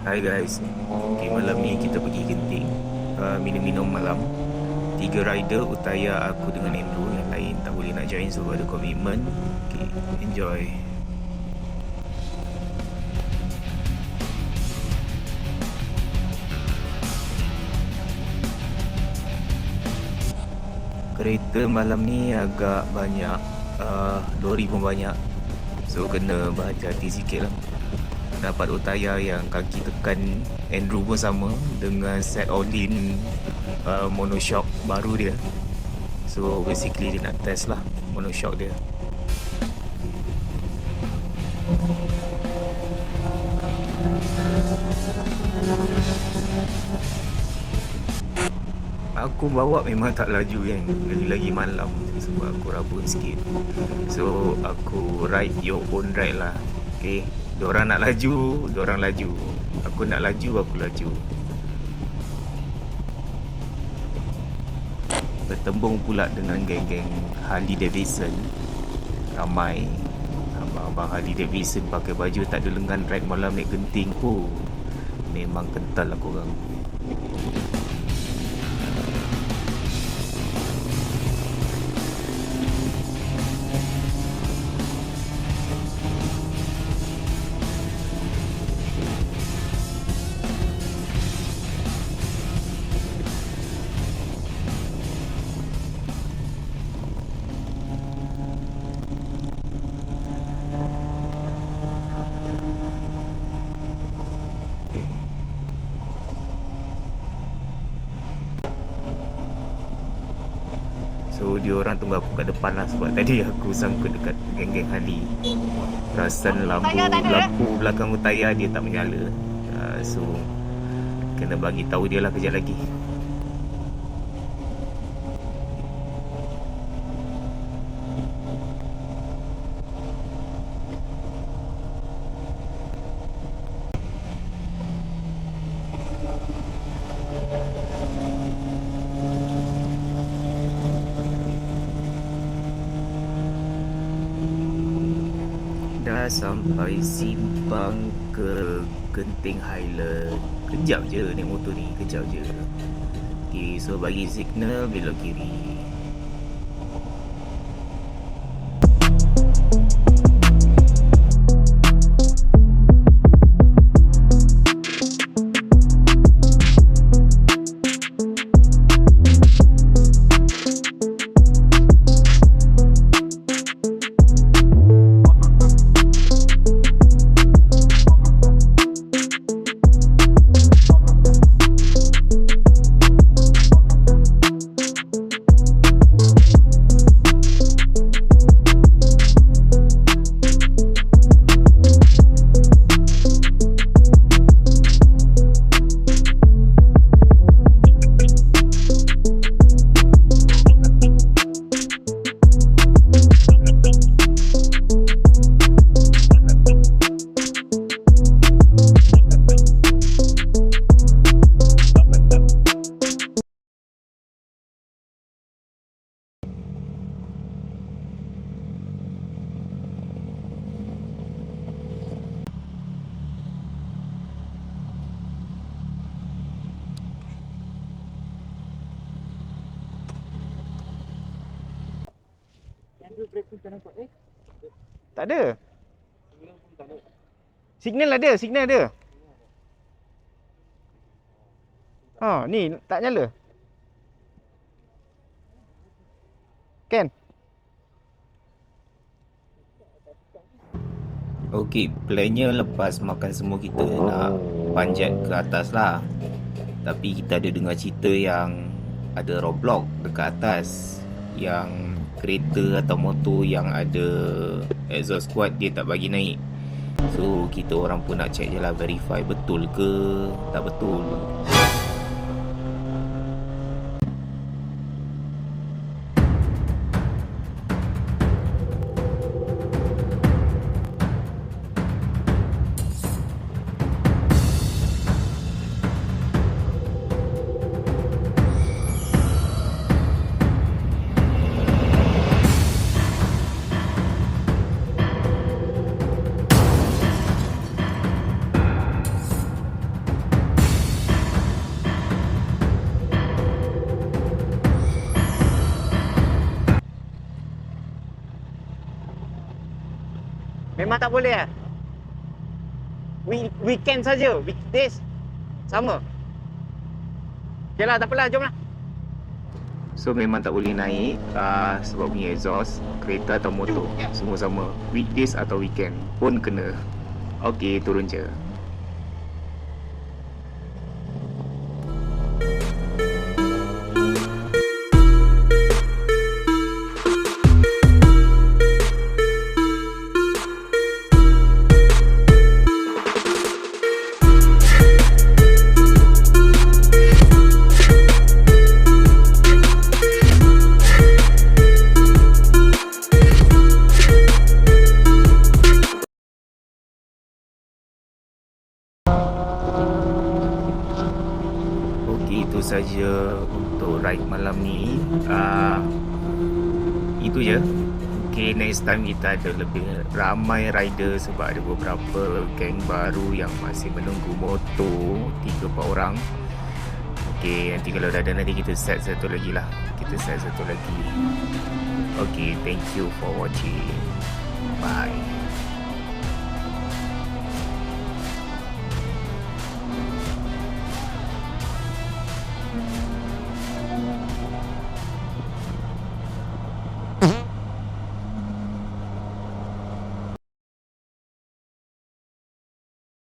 Hai guys, okay, malam ni kita pergi Genting, minum-minum malam. 3 rider, Utaya, aku dengan Andrew. Yang lain tak boleh nak join sebab ada komitmen. Okay, enjoy. Kereta malam ni agak banyak, lori pun banyak. So kena berhati-hati sikit lah. Dapat Utaya yang kaki tekan. Andrew pun sama dengan set Odin monoshock baru dia. So basically dia nak test lah monoshock dia. Aku bawa memang tak laju kan, lagi-lagi malam sebab aku rabun sikit. So aku ride your own ride lah. Okay, diorang nak laju, diorang laju. Aku nak laju, aku laju. Bertembung pula dengan geng-geng Harley Davidson. Ramai abang-abang Harley Davidson pakai baju tak ada lengan, ride malam naik Genting. Memang kental lah korang. So diorang tunggu aku kat depan lah sebab tadi aku sangkut dekat geng-geng Harley. Perasan lampu belakang Utaya dia tak menyala. So kena bagi tahu dia lah kejap lagi. Dah sampai simpang ke Genting Highland. Kejap je naik motor ni, kejap je. Okay, so bagi signal belok kiri. Tak ada. Signal ada, signal ada. Ni tak nyala. Kan? Okey, plannya lepas makan semua kita nak panjat ke atas lah. Tapi kita ada dengar cerita yang ada roadblock dekat atas. Yang kereta atau motor yang ada exhaust kuat dia tak bagi naik. So kita orang pun nak check je lah, verify betul ke tak betul. Memang tak boleh Weekend saja, weekdays sama. Okeylah, tak apalah, jomlah. So memang tak boleh naik sebab punya exhaust kereta atau motor semua sama. Weekdays atau weekend pun kena. Okey, turun je. Okey, itu saja untuk ride malam ni. Itu je. Okay, next time kita ada lebih ramai rider sebab ada beberapa geng baru yang masih menunggu motor 3-4 orang. Okay, nanti kalau dah ada nanti kita set satu lagi lah. Okay, thank you for watching. Bye.